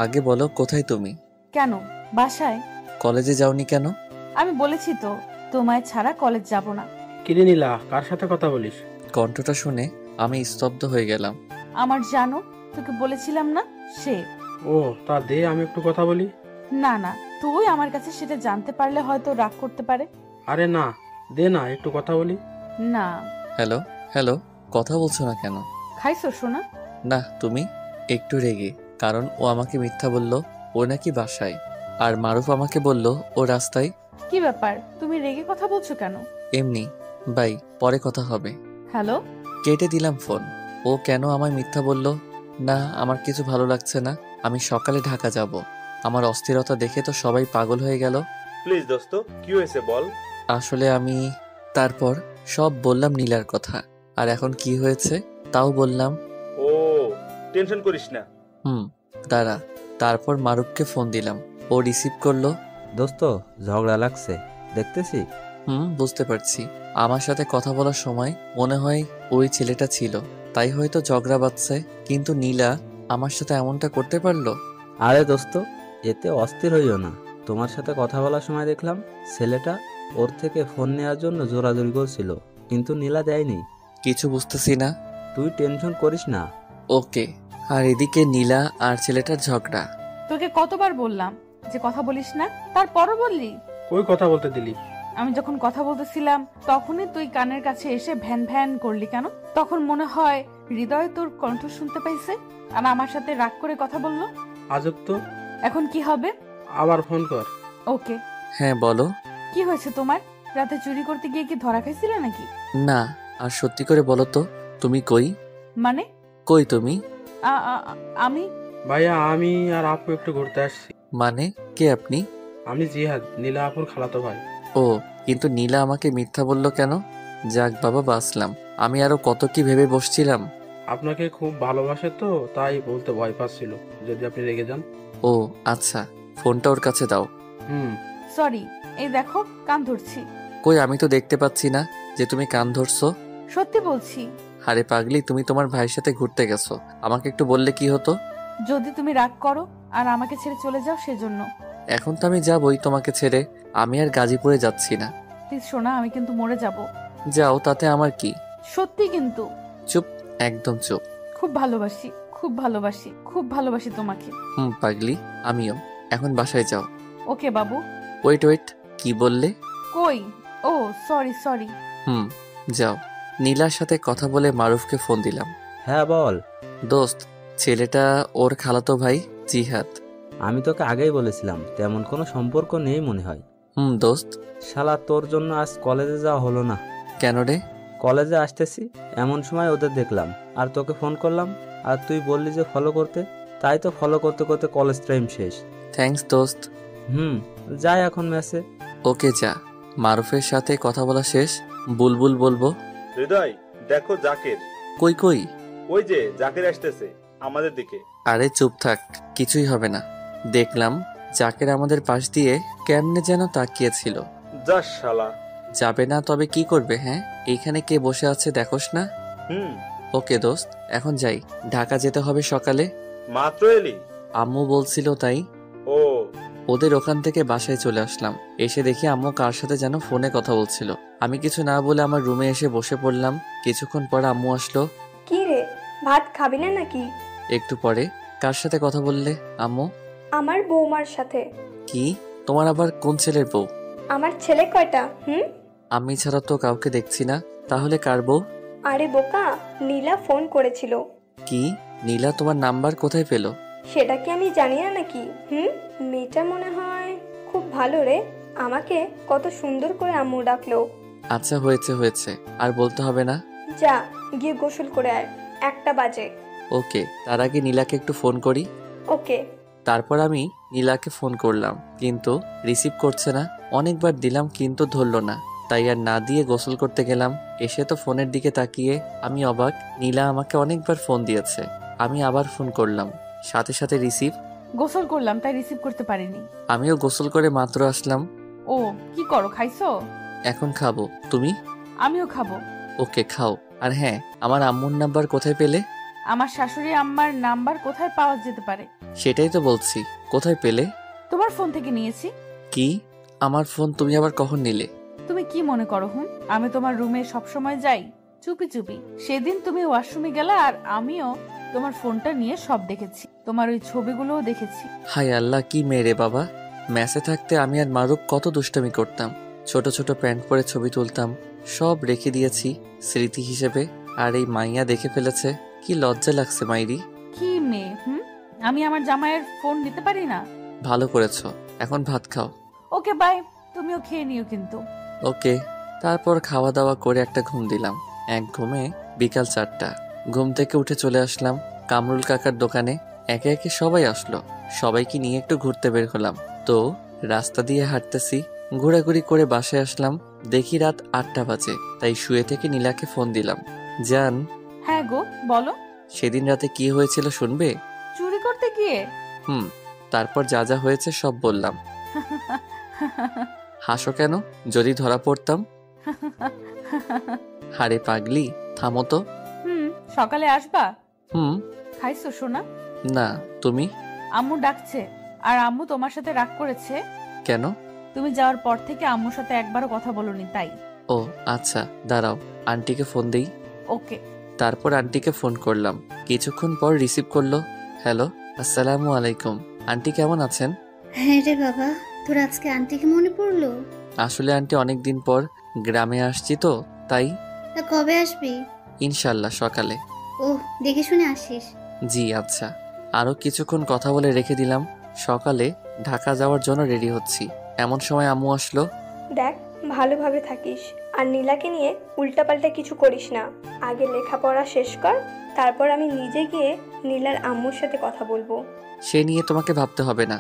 আগে বলো, কোথায় তুমি? কেন, বাসায়। কলেজে যাওনি কেন? আমি বলেছি তো, তোমায় ছাড়া কলেজ যাব না। কিরে নীলা, কার সাথে কথা বলিস? কণ্ঠটা শুনে আমি স্তব্ধ হয়ে গেলাম। আমার জানো, তোকে বলেছিলাম না, সে। ও, তা দে আমি একটু কথা বলি। না না, তুই আমার কাছে সেটা জানতে পারলে হয়তো রাগ করতে পারে। আরে না, দে না একটু কথা বলি। না। হ্যালো হ্যালো, কথা বলছো না কেন? খাইছো সোনা? না, তুমি? একটু রেগে, কারণ ও আমাকে মিথ্যা বলল ও নাকি বাসায়, আর মারুফ আমাকে বলল ও রাস্তায়। কি ব্যাপার, তুমি রেগে কথা বলছো কেন? এমনি। বাই, পরে কথা হবে। হ্যালো। কেটে দিলাম ফোন। ও কেন আমায় মিথ্যা বলল? না, আমার কিছু ভালো লাগছে না। আমি সকালে ঢাকা যাব। আমার অস্থিরতা দেখে তো সবাই পাগল হয়ে গেল। প্লিজ দোস্ত, কি হয়েছে বল। আসলে আমি তারপর সব বললাম নীলার কথা, আর এখন কি হয়েছে তাও বললাম। ও, টেনশন করিস না। দাঁড়া। তারপর মারুফকে ফোন দিলাম, ও রিসিভ করলো। দোস্ত, ঝগড়া লাগছে দেখতেছি। বুঝতে পারছি। আমার সাথে কথা বলার সময় মনে হয় ওই ছেলেটা ছিল, তাই হয়তো ঝগড়া বাঁধছে। কিন্তু নীলা আমার সাথে এমনটা করতে পারলো? আরে দোস্ত, এতে অস্থির হইও না। তোমার সাথে কথা বলার সময় দেখলাম ছেলেটা ওর থেকে ফোন নেওয়ার জন্য জোরাজোরি করছিল, কিন্তু নীলা দেয়নি। কিছু বুঝতেছি না। তুই টেনশন করিস না। ওকে। আর এদিকে নীলা আর ছেলেটার ঝগড়া। তোকে কতবার বললাম যে কথা বলিস না, তারপরও বললি। কই কথা বলতে দিলি? আমি যখন কথা বলতেছিলাম তখনই তুই কানের কাছে এসে ভ্যান ভ্যান করলি কেন? তখন মনে হয় হৃদয় তোর কণ্ঠ শুনতে পাইছে আর আমার সাথে রাগ করে কথা বললো। আজব তো। এখন কি হবে? আবার ফোন কর। ওকে। হ্যাঁ বলো। কি হয়েছে তোমার? রাতে চুরি করতে গিয়ে কি ধরা খাইছিলে নাকি? না, আর সত্যি করে বলো তো, তুমি কই? মানে? কই তুমি? আমি ভাইয়া, আমি আর আপু একটু ঘুরতে আসছি। মানে কে আপনি? আমি জিহাদ, নীলা আপুর খালাতো ভাই। ও, কিন্তু নীলা আমাকে মিথ্যা বললো কেন? যাক বাবা, বাঁচলাম। আমি আরো কত কি ভেবে বসছিলাম। আপনাকে খুব ভালোবাসে তো, তাই বলতে ভয় পাচ্ছিল যদি আপনি রেগে যান। ও আচ্ছা, ফোনটা ওর কাছে দাও। সরি, এই দেখো কান ধরছি। কই, আমি তো দেখতে পাচ্ছি না যে তুমি কান ধরছো। সত্যি বলছি। আরে পাগলি, তুমি তোমার ভাইয়ের সাথে ঘুরতে গেছো, আমাকে একটু বললে কি হতো? যদি তুমি রাগ করো আর আমাকে ছেড়ে চলে যাও সেজন্য। এখন তো আমি যাবই তোমাকে ছেড়ে। আমি আর গাজীপুরে যাচ্ছি না। প্লিজ সোনা, আমি কিন্তু মরে যাব। যাও, তাতে আমার কি? সত্যি কিন্তু। চুপ, একদম চুপ। খুব ভালোবাসি, খুব ভালোবাসি, খুব ভালোবাসি তোমাকে। পাগলি, আমিও। এখন বাসায় যাও। ওকে বাবু। ওয়েট ওয়েট, কি বললে? কই? ও সরি সরি। যাও। নীলার সাথে কথা বলে মারুফকে ফোন দিলাম। হ্যাঁ বল। দোস্ত, ছেলেটা ওর খালাতো ভাই জিহাদ। আমি তোকে আগেই বলেছিলাম তেমন কোনো সম্পর্ক নেই মনে হয়। দোস্ত। শালা তোর জন্য আজ কলেজে যাওয়া হলো না। কেন রে? কলেজে আসতেছি এমন সময় ওদের দেখলাম আর তোকে ফোন করলাম, আর তুই বললি যে ফলো করতে, তাই তো ফলো করতে করতে কলেজ টাইম শেষ। থ্যাঙ্কস দোস্ত। যাই এখন ম্যাচে। ওকে যা। মারুফের সাথে কথা বলা শেষ। বুলবুল বলবো। হৃদয়, দেখো জাকির। কই কই? ওই যে জাকির আসতেছে আমাদের দিকে। আরে চুপ থাক, কিছুই হবে না। দেখলাম জাকির আমাদের পাশ দিয়ে কেমনে যেন তাকিয়েছিল। যা শালা। যাবে না তবে কি করবে? হ্যাঁ, এইখানে কে বসে আছে দেখোস না? ওকে দোস্ত, এখন যাই। ঢাকা যেতে হবে সকালে। মাত্র এলি? আম্মু বলছিল তাই। ও। ওদের ওখান থেকে বাসায় চলে আসলাম। এসে দেখি আম্মু কার সাথে যেন ফোনে কথা বলছিল। আমি কিছু না বলে আমার রুমে এসে বসে পড়লাম। কিছুক্ষণ পর আম্মু আসলো। কি রে, ভাত খাবি না নাকি? একটু পরে। কার সাথে কথা বললে আম্মু? আমার বৌমার সাথে। কি? তোমার আবার কোন ছেলের বউ? আমার ছেলে কয়টা? আমি ছাড়া তো কাউকে দেখছি না। তাহলে কার বউ? আরে বোকা, নীলা ফোন করেছিল। কি? নীলা তোমার নাম্বার কোথায় পেলো? সেটা কি আমি জানি না নাকি? মেয়েটা মনে হয় খুব ভালো রে। আমাকে কত সুন্দর করে আম্মু ডাকলো। আচ্ছা হয়েছে হয়েছে, আর বলতে হবে না। যা গিয়ে গোসল করে আয়, 1টা বাজে। ওকে, তার আগে নীলাকে একটু ফোন করি। ওকে। তারপর আমি নীলাকে ফোন করলাম, কিন্তু রিসিভ করছে না। অনেকবার দিলাম কিন্তু ধরলো না, তাই আর না দিয়ে গোসল করতে গেলাম। এসে তো ফোনের দিকে তাকিয়ে আমি অবাক। নীলা আমাকে অনেকবার ফোন দিয়েছে। আমি আবার ফোন করলাম, সাথে সাথে রিসিভ। গোসল করলাম তাই রিসিভ করতে পারিনি। আমিও গোসল করে মাত্র আসলাম। ও, কি করো, খাইছো? এখন খাবো। তুমি? আমিও খাবো। ওকে খাও। আর হ্যাঁ, আমার আম্মুর নাম্বার কোথায় পেলে? আমার শাশুড়ি আম্মার নাম্বার কোথায় পাওয়া যেতে পারে? সেটাই তো বলছি, কোথায় পেলে? তোমার ফোন থেকে নিয়েছি। কি? আমার ফোন তুমি আবার কখন নিলে? তুমি কি মনে করো আমি তোমার রুমে সব সময় যাই চুপি চুপি? সেদিন তুমি ওয়াশরুমে গেলা আর আমিও তোমার ফোনটা নিয়ে সব দেখেছি, তোমার ওই ছবিগুলোও দেখেছি। হায় আল্লাহ, কি মেরে বাবা! ম্যাচে থাকতে আমি আর মারুফ কত দুষ্টামি করতাম। ছোট ছোট প্যান্ট পরে ছবি তুলতাম, সব রেখে দিয়েছি স্মৃতি হিসেবে। আর এই মাইয়া দেখে ফেলেছে। কি লজ্জা লাগছে মাইরি। কি মেয়ে? আমি আমার জামাইয়ের ফোন নিতে পারি না? ভালো করেছো, এখন ভাত খাও। ওকে বাই, তুমিও খেয়ে নিও কিন্তু। ওকে। তারপর খাওয়া দাওয়া করে একটা ঘুম দিলাম। এক ঘুমে বিকাল 4টা। ঘুম থেকে উঠে চলে আসলাম কামরুল কাকার দোকানে। একে একে সবাই আসলো, সবাইকে নিয়ে একটু ঘুরতে বের হলাম। তো রাস্তা দিয়ে হাঁটতেছি, ঘোরাঘুরি করে বাসায় আসলাম। দেখি রাত 8টা বাজে, তাই শুয়ে থেকে নীলাকে ফোন দিলাম। জান। হ্যাঁ গো, বলো। সেদিন রাতে কি হয়েছিল শুনবে? চুরি করতে গিয়ে? তারপর যা যা হয়েছে সব বললাম। হাসো কেন? যদি ধরা পড়তাম? হারে পাগলি, থামো তো। সকালে আসবা? খাইছো সোনা? না, তুমি? আম্মু ডাকছে, আর আম্মু তোমার সাথে রাগ করেছে। কেন? তুমি যাওয়ার পর থেকে আম্মুর সাথে একবারও কথা বলনি, তাই। ও আচ্ছা, দাঁড়াও আন্টিকে ফোন দেই। ওকে। তারপর আন্টিকে ফোন করলাম। কিছুক্ষণ পর রিসিভ করলো। হ্যালো, আসসালামু আলাইকুম। আন্টি কেমন আছেন? হ্যাঁ রে বাবা, তোর আজকে আন্টিকে মনে পড়লো? আসলে আন্টি অনেকদিন পর গ্রামে আসছি তো তাই। তা কবে আসবি? ইনশাল্লাহ সকালে। ও, দেখে শুনে আসিস। জি আচ্ছা। আরো কিছুক্ষণ কথা বলে রেখে দিলাম। সকালে ঢাকা যাওয়ার জন্য রেডি হচ্ছি, এমন সময় আম্মু আসলো। দেখ, ভালোভাবে থাকিস, আর নীলাকে নিয়ে উল্টাপাল্টা কিছু করিস না। আগে লেখাপড়া শেষ কর, তারপর আমি নিজে গিয়ে নীলার আম্মুর সাথে কথা বলবো। সে নিয়ে তোমাকে ভাবতে হবে না।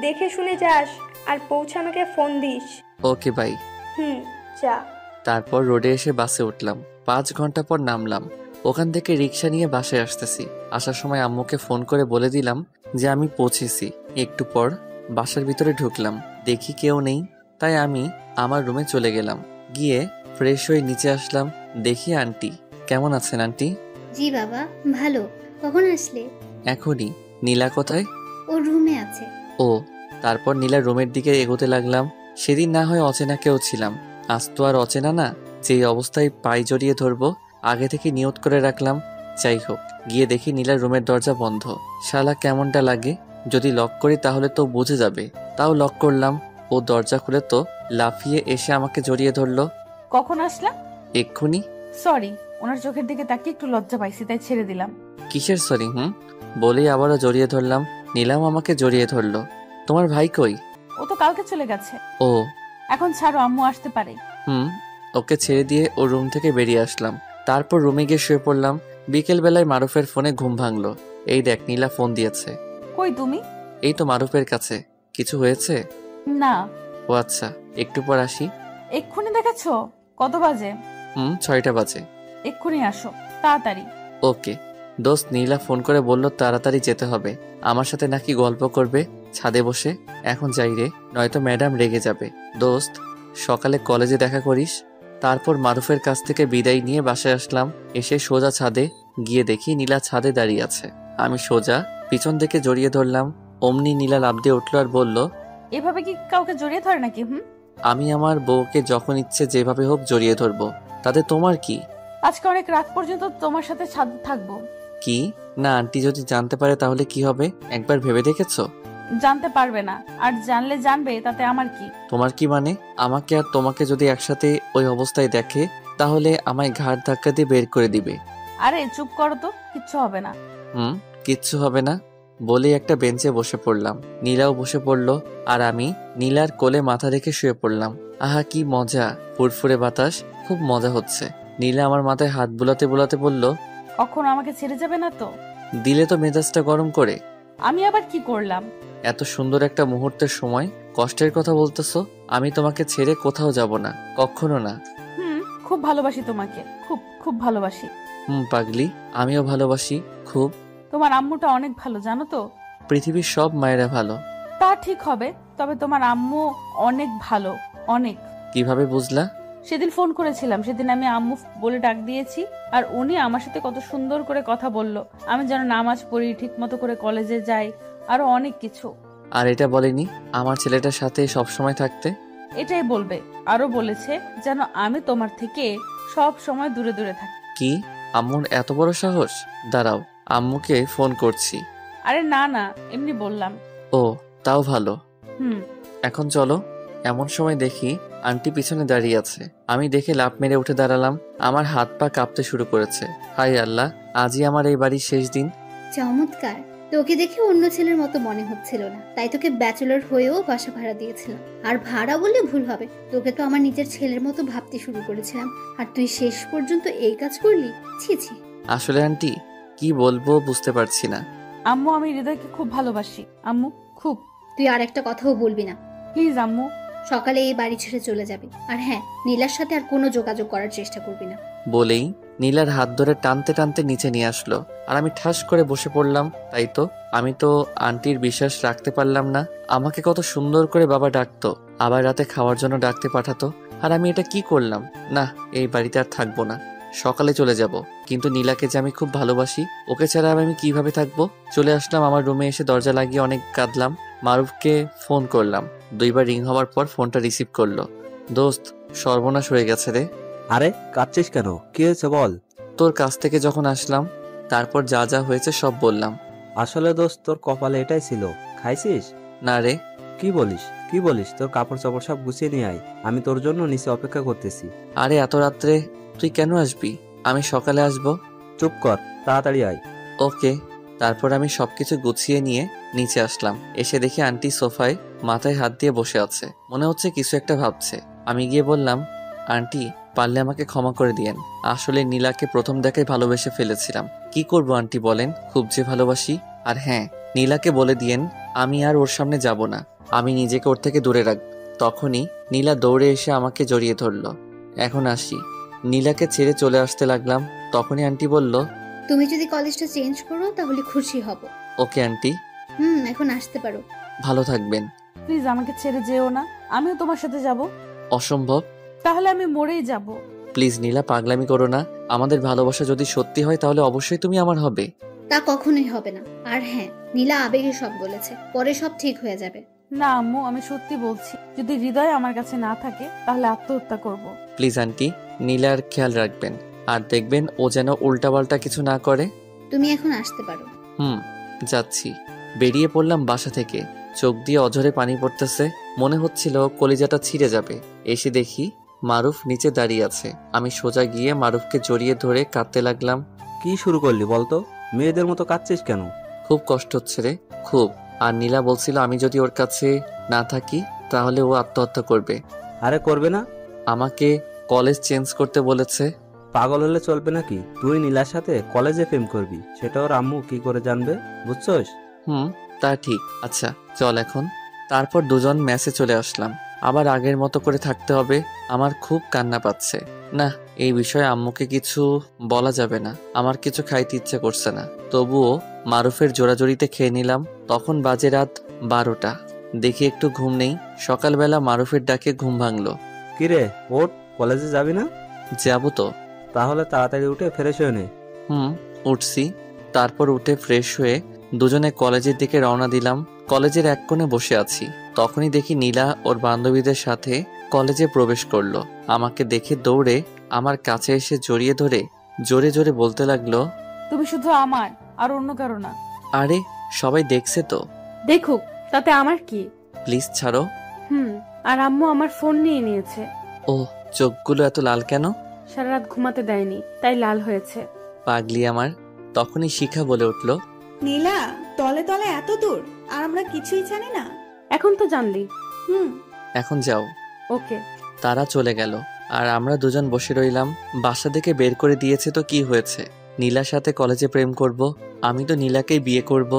দেখে শুনে যাস, আর পৌঁছে আমাকে ফোন দিস। Okay bye. যা। তারপর রোডে এসে বাসে উঠলাম। 5 ঘন্টা পর নামলাম। ওখান থেকে রিক্সা নিয়ে বাসায় আসতেছি। আসার সময় আম্মুকে ফোন করে বলে দিলাম যে আমি পৌঁছেছি। একটু পর বাসার ভিতরে ঢুকলাম, দেখি কেউ নেই, তাই আমি আমার রুমে চলে গেলাম। গিয়ে ফ্রেশ হয়ে নিচে আসলাম, দেখি আন্টি। কেমন আছেন আন্টি? জি বাবা, ভালো। কখন আসলে? এখনই। নীলা কোথায়? ও রুমে আছে। ও। তারপর নীলার রুমের দিকে এগোতে লাগলাম। সেদিন না হয় অচেনা কেউ ছিলাম, আজ তো আর অচেনা না, যেই অবস্থায় পাই জড়িয়ে ধরবো আগে থেকে নিয়ত করে রাখলাম। যাই হোক, গিয়ে দেখি নীলার রুমের দরজা বন্ধ। শালা কেমনটা লাগে, যদি লক করি তাহলে তো বুঝে যাবে। তাও লক করলাম। ও দরজা খুলে তো লাফিয়ে এসে আমাকে জড়িয়ে ধরলো। কখন আসলা? এক্ষুনি। সরি, ওনার চোখের দিকে তাকিয়ে একটু লজ্জা পাইছি, তাই ছেড়ে দিলাম। কিসের সরি? বলেই আবারও জড়িয়ে ধরলাম। নীলাও আমাকে জড়িয়ে ধরলো। তোমার ভাই কই? ও তো কালকে চলে গেছে। ও এখন ছাড়ো, আম্মু আসতে পারে। ওকে ছেড়ে দিয়ে ওর রুম থেকে বেরিয়ে আসলাম। তারপর রুমে গিয়ে শুয়ে পড়লাম। বিকেল বেলায় মারুফের ফোনে ঘুম ভাঙলো। এই দেখ, নীলা ফোন দিয়েছে। কই তুমি? এই তো মারুফের কাছে। কিছু হয়েছে? না। ও আচ্ছা, একটু পর আসি। এক্ষুনি দেখাচ্ছ? কত বাজে? 6টা বাজে। এক্ষুনি আসো, তাড়াতাড়ি। ওকে। দোস্ত, নীলা ফোন করে বলল তাড়াতাড়ি যেতে হবে। আমার সাথে নাকি গল্প করবে ছাদে বসে। এখন যাই রে, নয়তো ম্যাডাম রেগে যাবে। দোস্ত, সকালে কলেজে দেখা করিস। তারপর মারুফের কাছ থেকে বিদায় নিয়ে বাসায় আসলাম। এসে সোজা ছাদে গিয়ে দেখি নীলা ছাদে দাঁড়িয়ে আছে। আমি সোজা পিছন থেকে জড়িয়ে ধরলাম। অমনি নীলা লাফ দিয়ে উঠলো আর বলল, এভাবে কি কাউকে জড়িয়ে ধরে নাকি? আমি আমার বউকে যখন ইচ্ছে যেভাবে হোক জড়িয়ে ধরবো, তাতে তোমার কি? আজকে অনেক রাত পর্যন্ত তোমার সাথে ছাদে থাকবো। কি না, আন্টি যদি জানতে পারে তাহলে কি হবে? একবার ভেবে দেখেছো? জানতে পারবে না, আর জানলে জানবে, তাতে আমার কি? তোমার কি মানে? আমাকে আর তোমাকে যদি একসাথে ওই অবস্থায় দেখে তাহলে আমায় ঘাড় ধাক্কা দিয়ে বের করে দিবে। আরে চুপ করো তো, কিচ্ছু হবে না। কিচ্ছু হবে না বলে একটা বেঞ্চে বসে পড়লাম। নীলাও বসে পড়লো আর আমি নীলার কোলে মাথা রেখে শুয়ে পড়লাম। আহা কি মজা, ফুরফুরে বাতাস, খুব মজা হচ্ছে। নীলা আমার মাথায় হাত বুলাতে বুলাতে বলল, কখনো আমাকে ছেড়ে যাবে না তো? দিলে তো মেজাজটা গরম করে। আমি আবার কি করলাম? এত সুন্দর একটা মুহূর্তের সময় কষ্টের কথা বলতেছো? আমি তোমাকে ছেড়ে কোথাও যাব না, কখনো না। খুব ভালোবাসি তোমাকে, খুব খুব ভালোবাসি। পাগলি, আমিও ভালোবাসি খুব। তোমার আম্মুটা অনেক ভালো, জানো তো? পৃথিবীর সব মায়েরা ভালো। তা ঠিক হবে, তবে তোমার আম্মু অনেক ভালো, অনেক। কিভাবে বুঝলা? সেদিন ফোন করেছিলাম, সেদিন আমি আম্মু বলে ডাক দিয়েছি, আর উনি আমার সাথে কত সুন্দর করে কথা বলল। আমি যেন নামাজ পড়ি, ঠিক মতো করে কলেজে যাই, আরো অনেক কিছু। আর এটা বলেনি আমার ছেলেটার সাথে সব সময় থাকতে? এটাই বলবে। আরো বলেছে যেন আমি তোমার থেকে সব সময় দূরে দূরে থাকি। কি? আম্মুর এত বড় সাহস? দাঁড়াও, আম্মুকে ফোন করছি। আরে না না, এমনি বললাম। ও, তাও ভালো। এখন চলো। এমন সময় দেখি আন্টি পিছনে দাঁড়িয়ে আছে। আমি দেখে লাফ মেরে উঠে দাঁড়ালাম। আমার হাত পা কাঁপতে শুরু করেছে। হাই আল্লাহ, আজই আমার এই বাড়ির শেষ দিন। চমৎকার। তোকে দেখে অন্য ছেলের মতো মনে হচ্ছিল না, তাই তোকে ব্যাচেলর হয়েও বাসা ভাড়া দিয়েছিলাম। আর ভাড়া বললে ভুল হবে, তোকে তো আমার নিজের ছেলের মতো ভাবতে শুরু করেছিলাম, আর তুই শেষ পর্যন্ত এই কাজ করলি। ছি ছি। আসলে আন্টি কি বলবো বুঝতে পারছি না। আম্মু, আমি হৃদয়কে খুব ভালোবাসি আম্মু, খুব। তুই আর একটা কথাও বলবি না প্লিজ আম্মু। সকালে এই বাড়ি ছেড়ে চলে যাবি, আর হ্যাঁ, নীলার সাথে আর কোনো যোগাযোগ করার চেষ্টা করবি না। বলেই নীলার হাত ধরে টানতে টানতে নিচে নিয়ে আসলো, আর আমি ঠাস করে বসে পড়লাম। তাই তো, আমি তো আন্টির বিশ্বাস রাখতে পারলাম না। আমাকে কত সুন্দর করে বাবা ডাকতো, আবার রাতে খাওয়ার জন্য ডাকতে পাঠাতো, আর আমি এটা কি করলাম? না, এই বাড়িতে আর থাকবো না, সকালে চলে যাব। কিন্তু নীলাকে যে আমি খুব ভালোবাসি, ওকে ছাড়া আমি কিভাবে থাকবো? চলে আসলাম আমার রুমে, এসে দরজা লাগিয়ে অনেক কাঁদলাম। মারুফকে ফোন করলাম। 2বার রিং হওয়ার পর ফোনটা রিসিভ করলো। দোস্ত, সর্বনাশ হয়ে গেছে রে। আরে কাঁদছিস কেন? কি হয়েছে বল। তোর কাছ থেকে যখন আসলাম তারপর যা যা হয়েছে সব বললাম। আসলে দোস্ত, তোর কপালে এটাই ছিল। খাইছিস? না রে। কি বলিস? তোর কাপড় চাপড় সব গুছিয়ে নিয়ে আয়, আমি তোর জন্য নিচে অপেক্ষা করতেছি। আরে এত রাত্রে তুই কেন আসবি? আমি সকালে আসবো। চুপ কর, তাড়াতাড়ি আয়। ওকে। তারপর আমি সবকিছু গুছিয়ে নিয়ে নিচে আসলাম। এসে দেখি আন্টি সোফায় মাথায় হাত দিয়ে বসে আছে, মনে হচ্ছে কিছু একটা ভাবছে। আমি গিয়ে বললাম, আন্টি পারলে আমাকে ক্ষমা করে দিয়েন। আসলে নীলাকে প্রথম দেখায় ভালোবেসে ফেলেছিলাম। কি করব আন্টি বলেন, খুব যে ভালোবাসি। আর হ্যাঁ, নীলাকে বলে দিয়েন আমি আর ওর সামনে যাব না, আমি নিজেকে ওর থেকে দূরে রাখব। তখনই নীলা দৌড়ে এসে আমাকে জড়িয়ে ধরলো। এখন আসি। নীলাকে ছেড়ে চলে আসতে লাগলাম, তখনই আন্টি বলল, তুমি যদি কলেজটা চেঞ্জ করো তাহলে খুশি হব। Okay aunty. এখন আসতে পারো। ভালো থাকবেন। প্লিজ আমাকে ছেড়ে যেও না, আমিও তোমার সাথে যাব। অসম্ভব। তাহলে আমি মরেই যাব। প্লিজ নীলা, পাগলামি করো না। আমাদের ভালোবাসা যদি সত্যি হয় তাহলে অবশ্যই তুমি আমার হবে। তা কখনোই হবে না। আর হ্যাঁ, নীলা আবেগে সব বলেছে, পরে সব ঠিক হয়ে যাবে। না আম্মু, আমি সত্যি বলছি, যদি হৃদয় আমার কাছে না থাকে তাহলে আত্মহত্যা করব। প্লিজ আন্টি, নীলার খেয়াল রাখবেন আর দেখবেন ও যেন উল্টাপাল্টা কিছু না করে। তুমি এখন আসতে পারো। যাচ্ছি। বেরিয়ে পড়লাম বাসা থেকে। চোখ দিয়ে অঝরে পানি পড়তেছে, মনে হচ্ছিল কলিজাটা ছিঁড়ে যাবে। এসে দেখি মারুফ নিচে দাঁড়িয়ে আছে। আমি সোজা গিয়ে মারুফকে জড়িয়ে ধরে কাঁদতে লাগলাম। কি শুরু করলি বলতো? মেয়েদের মতো কাঁদছিস কেন? খুব কষ্ট হচ্ছে রে, খুব। আর নীলা বলছিল আমি যদি ওর কাছে না থাকি তাহলে ও আত্মহত্যা করবে। আরে করবে না। আমাকে কলেজ চেঞ্জ করতে বলেছে। পাগল হলে চলবে নাকি? তুই নীলার সাথে কলেজে প্রেম করবি, সেটা ওর আম্মু কি করে জানবে? বুঝছস? তা ঠিক। আচ্ছা চল এখন। তারপর দুজন মেসে চলে আসলাম। আবার আগের মতো করে থাকতে হবে। আমার খুব কান্না পাচ্ছে। না, এই বিষয়ে আম্মুকে কিছু বলা যাবে না। আমার কিছু খাইতে ইচ্ছে করছে না। তবুও মারুফের জোড়াজড়িতে খেয়ে নিলাম। তখন বাজে রাত 12টা। দেখি একটু ঘুম নেই। সকালবেলা মারুফের ডাকে ঘুম ভাঙলো। কিরে ওঠ, কলেজে যাবি না? যাবো তো। তাহলে তাড়াতাড়ি উঠে ফ্রেশ হয়ে নে। উঠছি। তারপর উঠে ফ্রেশ হয়ে দুজনে কলেজের দিকে রওনা দিলাম। কলেজের এক কোণে বসে আছি। তখনই দেখি নীলা ওর বান্ধবীদের সাথে কলেজে প্রবেশ করলো। আমাকে দেখে দৌড়ে আমার কাছে এসে জড়িয়ে ধরে জোরে জোরে বলতে লাগলো, তুমি শুধু আমার, আর অন্য কারো না। আরে সবাই দেখছে তো। দেখুক, তাতে আমার কি? প্লিজ ছাড়ো। আর আম্মু আমার ফোন নিয়ে নিয়েছে। ও, চোখগুলো এত লাল কেন? সারা রাত ঘুমাতে দেয়নি, তাই লাল হয়েছে। পাগলি আমার। তখনই শিখা বলে উঠল, নীলা, তলে তলে এত দূর আর আমরা কিছুই জানি না। এখন তো জানলি। এখন যাও। ওকে। তারা চলে গেল আর আমরা দুজন বসে রইলাম। বাসা থেকে বের করে দিয়েছে তো কি হয়েছে? নীলার সাথে কলেজে প্রেম করব। আমি তো নীলাকেই বিয়ে করব,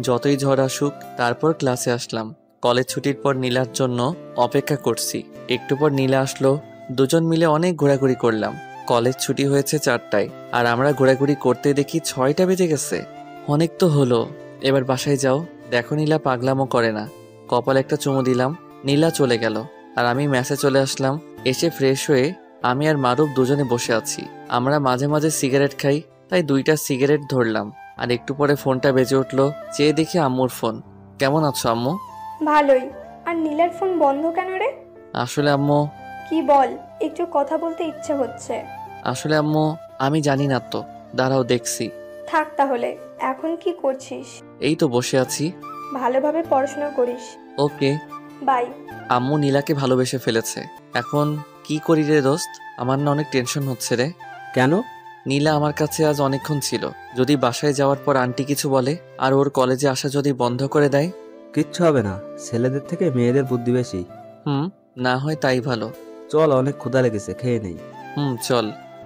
যতই ঝড় আসুক। তারপর ক্লাসে আসলাম। কলেজ ছুটির পর নীলার জন্য অপেক্ষা করছি। একটু পর নীলা আসলো। দুজন মিলে অনেক ঘোরাঘুরি করলাম। কলেজ ছুটি হয়েছে 4টায় আর আমরা ঘোরাঘুরি করতে দেখি 6টা বেজে গেছে। অনেক তো হলো, এবার বাসায় যাও। দেখো নীলা পাগলামো করে না। কপালে একটা চুমু দিলাম। নীলা চলে গেল আর আমি মেসে চলে আসলাম। এসে ফ্রেশ হয়ে আমি আর মারুফ দুজনে বসে আছি। আমরা মাঝে মাঝে সিগারেট খাই, তাই 2টা সিগারেট ধরলাম। আর একটু পরে ফোনটা বেজে উঠলো। চেয়ে দেখি আম্মুর ফোন। কেমন আছো আম্মু? ভালোই। আর নীলার ফোন বন্ধ কেন রে? আসলে আম্মু। কি বল, একটু কথা বলতে ইচ্ছে হচ্ছে। আসলে আম্মু, আমি জানি না তো। দাঁড়াও দেখছি। থাক তাহলে। এখন কি করছিস? এই তো বসে আছি। ভালোভাবে পড়াশোনা করিস। Okay bye. আম্মু নীলাকে ভালোবেসে ফেলেছে। এখন কি করি রে দোস্ত? আমার না অনেক টেনশন হচ্ছে রে। কেন? নীলা আমার কাছে আজ অনেকক্ষণ ছিল। যদি বাসায় যাওয়ার পর আন্টি কিছু বলে আর ওর কলেজে আসা যদি বন্ধ করে দেয়? কিচ্ছু হবে না, ছেলেদের থেকে মেয়েদের বুদ্ধি বেশি। না হয় তাই ভালো। চল, অনেক ক্ষুধা লেগেছে, খেয়ে নেই। চল।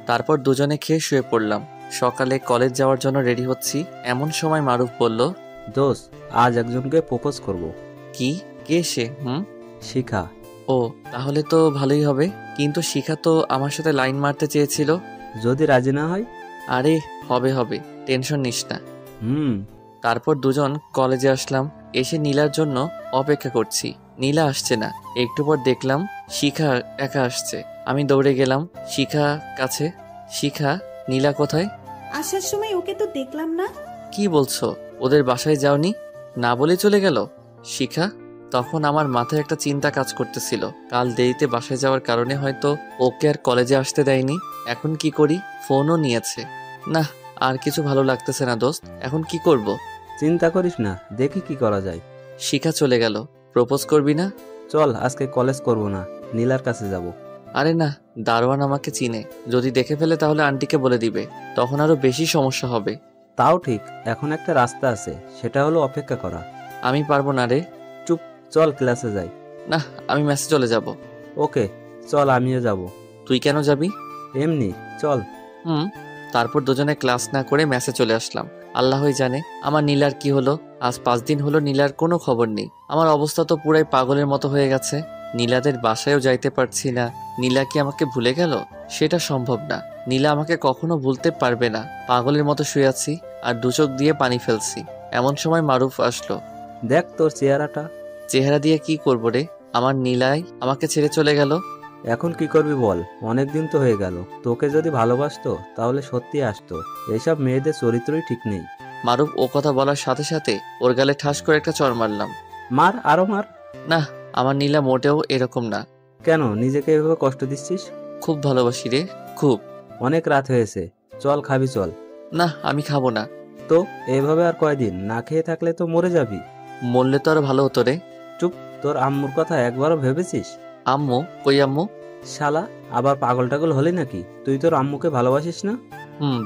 তারপর দুজনে খেয়ে শুয়ে পড়লাম। সকালে কলেজ যাওয়ার জন্য রেডি হচ্ছি। এমন সময় মারুফ বলল, দোস্ত, আজ একজনকে প্রপোজ করব। কি? কে সে? শিখা। ও, তাহলে তো ভালোই হবে। কিন্তু শিখা তো আমার সাথে লাইন মারতে চেয়েছিল। যদি রাজি না হয়? আরে হবে হবে, টেনশন নিস না। তারপর দুজন কলেজে আসলাম। এসে নীলার জন্য অপেক্ষা করছি। নীলা আসছে না। একটু পর দেখলাম শিখা একা আসছে। আমি দৌড়ে গেলাম শিখা কাছে। শিখা, নীলা কোথায়? আসার সময় ওকে তো দেখলাম না। কি বলছো? ওদের বাসায় যাওনি? না বলে চলে গেল শিখা? তখন আমার মাথায় একটা চিন্তা কাজ করতেছিল। কাল দেরিতে বাসায় যাওয়ার কারণে হয়তো ওকে আর কলেজে আসতে দেয়নি। এখন কি করি? ফোনও নিয়েছে। না, আর কিছু ভালো লাগতেছে না দোস্ত। এখন কি করব? চিন্তা করিস না, দেখি কি করা যায়। শিখা চলে গেল। প্রপোজ করবি না? চল, আজকে কলেজ করব না, নীলার কাছে যাব। আরে না, দারোয়ান আমাকে চিনে। যদি দেখে ফেলে তাহলে আন্টিকে বলে দিবে। তখন আরো বেশি সমস্যা হবে। তাও ঠিক, এখন একটা রাস্তা আছে, সেটা হলো অপেক্ষা করা। আমি পারবো না রে। চুপ, চল ক্লাসে যাই। না, আমি মেসে চলে যাব। ওকে চল, আমিও যাব। তুই কেন যাবি? এমনি চল। তারপর দুজনে ক্লাস না করে মেসে চলে আসলাম। আল্লাহই জানে আমার নীলার কি হলো। আজ 5 দিন হলো নীলার কোনো খবর নেই। আমার অবস্থা তো পুরাই পাগলের মতো হয়ে গেছে। নীলাদের বাসায়ও যাইতে পারছি না। নীলা কি আমাকে ভুলে গেল? সেটা সম্ভব না। নীলা আমাকে কখনো ভুলতে পারবে না। পাগলের মতো শুয়ে আছি আর 2 চোখ দিয়ে পানি ফেলছি। এমন সময় মারুফ আসলো। দেখ তোর চেহারাটা। চেহারা দিয়ে কি করবো রে? আমার নীলাই আমাকে ছেড়ে চলে গেল। এখন কি করবি বল? অনেক দিন তো হয়ে গেল। তোকে যদি ভালোবাসতো তাহলে সত্যি আসতো। এইসব মেয়েদের চরিত্রই ঠিক নেই। মারুফ ও কথা বলার সাথে সাথে ওর গালে ঠাস করে একটা চড় মারলাম। মার, আরো মার। না, আমার নীলা মোটেও এরকম না। কেন নিজেকে এভাবে কষ্ট দিচ্ছিস? খুব ভালোবাসি রে, খুব। অনেক রাত হয়েছে, চল খাবি চল। না, আমি খাবো না। তো এভাবে আর কয়দিন না খেয়ে থাকলে তো মরে যাবি। মরলে তো আরো ভালো হতো রে। চুপ, তোর আম্মুর কথা একবারও ভেবেছিস? আম্মু? কই আম্মু? শালা, আবার পাগল টাগল হলি নাকি? তুই তোর আম্মুকে ভালোবাসিস না?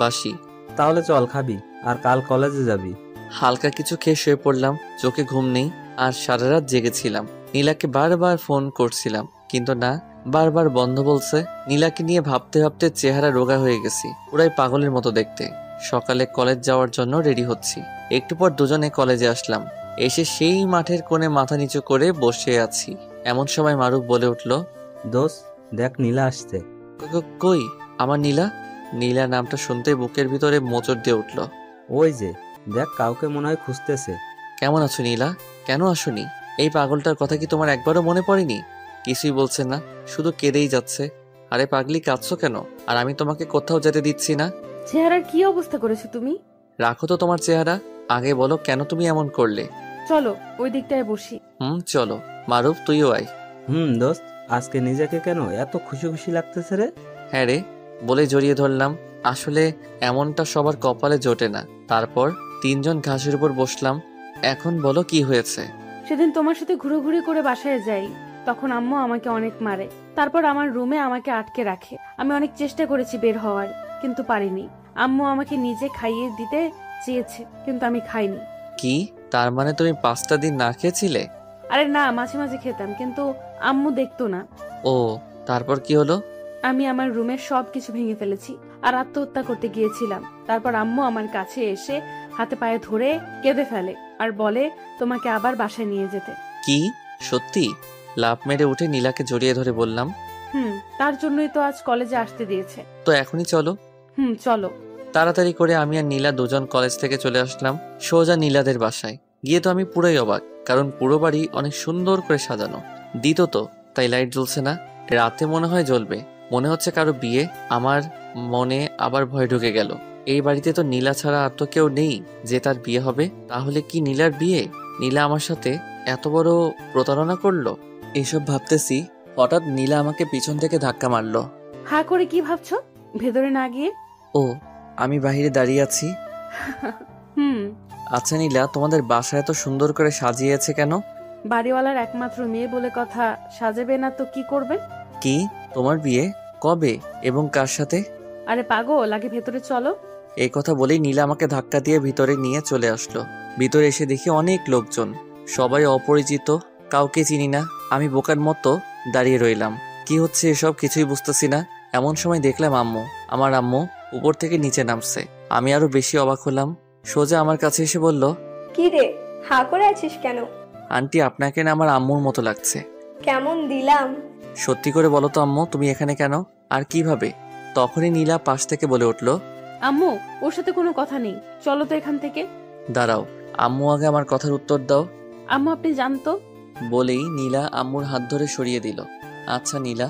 বাসি। তাহলে চল খাবি, আর কাল কলেজে যাবি। হালকা কিছু খেয়ে শুয়ে পড়লাম, চোখে ঘুম নেই, আর সারা রাত জেগেছিলাম। নীলাকে বারবার ফোন করছিলাম, কিন্তু না, বারবার বন্ধ বলছে। নীলাকে নিয়ে ভাবতে ভাবতে চেহারা রোগা হয়ে গেছি, পুরাই পাগলের মতো দেখতে। সকালে কলেজ যাওয়ার জন্য রেডি হচ্ছি। একটু পর দুজনে কলেজে আসলাম। এসে সেই মাঠের কোণে মাথা নিচু করে বসে আছি। এমন সময় মারুফ বলে উঠল, দোস্ত দেখ নীলা আসছে। কই আমার নীলা? নীলা নামটা শুনতে বুকের ভিতরে মোচড় দিয়ে উঠল। ওই যে দেখ, কাউকে মনে হয় খুঁজতেছে। কেমন আছো নীলা? কেন আসোনি? এই পাগলটার কথা কি তোমার একবারও মনে পড়েনি? কিছুই বলছে না, শুধু কেঁদেই যাচ্ছে। আরে পাগলি, কাঁদছো কেন? আর আমি তোমাকে কোথাও যেতে দিচ্ছি না। চেহারার কি অবস্থা করেছো তুমি? রাখো তো তোমার চেহারা, আগে বলো কেন তুমি এমন করলে। চলো ওই দিকটায় বসি। চলো। মারুফ, তুইও আয়। দোস্ত, আজকে নিজেকে কেন এত খুশি খুশি লাগতেছে রে? হ্যাঁ রে, বলে জড়িয়ে ধরলাম। আসলে এমনটা সবার কপালে জোটে না। তারপর তিনজন ঘাসের উপর বসলাম। এখন বলো কি হয়েছে? সেদিন তোমার সাথে ঘুরোঘুরি করে বাসায় যাই, তখন আম্মু আমাকে অনেক মারে। তারপর আমার রুমে আমাকে আটকে রাখে। আমি অনেক চেষ্টা করেছি বের হওয়ার, কিন্তু পারিনি। আম্মু আমাকে নিজে খাইয়ে দিতে চেয়েছে, কিন্তু আমি খাইনি। কি, তার মানে তুমি 5টা দিন না খেয়েছিলে? আরে না, মাঝে মাঝে খেতাম, কিন্তু আম্মু দেখতো না। ও, তারপর কি হলো? আমি আমার রুমের সবকিছু ভেঙে ফেলেছি আর আত্মহত্যা করতে গিয়েছিলাম। তারপর আম্মু আমার কাছে এসে হাতে পায়ে ধরে কেঁদে ফেলে আর বলে তোমাকে আবার বাসায় নিয়ে যেতে। কি, সত্যি? লাফ মেরে উঠে নীলাকে জড়িয়ে ধরে বললাম, তার জন্যই তো আজ কলেজে আসতে দিয়েছে। তো এখনই চলো। চলো। তাড়াতাড়ি করে আমি আর নীলা দুজন কলেজ থেকে চলে আসলাম সোজা নীলাদের বাসায়। গিয়ে তো আমি পুরোই অবাক, কারণ পুরো বাড়ি অনেক সুন্দর করে সাজানো। দিত তো, তাই লাইট জ্বলছে না। রাতে মনে হয় জ্বলবে, মনে হচ্ছে কারো বিয়ে। আমার মনে আবার ভয় ঢুকে গেল। এই বাড়িতে তো নীলা ছাড়া আর তো কেউ নেই যে তার বিয়ে হবে। তাহলে কি নীলার বিয়ে? নীলা আমার সাথে এত বড় প্রতারণা করলো? এইসব ভাবতেছি, হঠাৎ নীলা আমাকে পিছন থেকে ধাক্কা মারলো। হা করে কি ভাবছো ভেতরে না গিয়ে? ও, আমি বাহিরে দাঁড়িয়ে আছি। আচ্ছা নীলা, তোমাদের বাসা এত সুন্দর করে সাজিয়েছে কেন? বাড়িওয়ালার একমাত্র মেয়ে বলে কথা, সাজাবে না তো কি করবে? কি, তোমার বিয়ে কবে এবং কার সাথে? আরে পাগল, আগে ভেতরে চলো। এই কথা বলেই নীলা আমাকে ধাক্কা দিয়ে ভিতরে নিয়ে চলে আসলো। ভিতরে এসে দেখি অনেক লোকজন, সবাই অপরিচিত, কাউকে চিনি না। আমি বোকার মতো দাঁড়িয়ে রইলাম। কি হচ্ছে এসব কিছুই বুঝতেছি না। এমন সময় দেখলাম আমার আম্মু উপর থেকে নিচে নামছে। আমি আরো বেশি অবাক হলাম। সোজা আমার কাছে এসে বলল, কি রে, হা করে আছিস কেন? আন্টি, আপনাকে না আমার আম্মুর মতো লাগছে। কেমন দিলাম? সত্যি করে বলো তো আম্মু, তুমি এখানে কেন আর কিভাবে? তখনই নীলা পাশ থেকে বলে উঠল, আম্মু, ওর সাথে কোনো কথা নেই, চলো তো এখান থেকে। দাঁড়াও, আম্মু আগে আমার কথার উত্তর দাও। আম্মু, আপনি জানতো? বলেই নীলা আম্মুর হাত ধরে সরিয়ে দিল। আচ্ছা নীলা,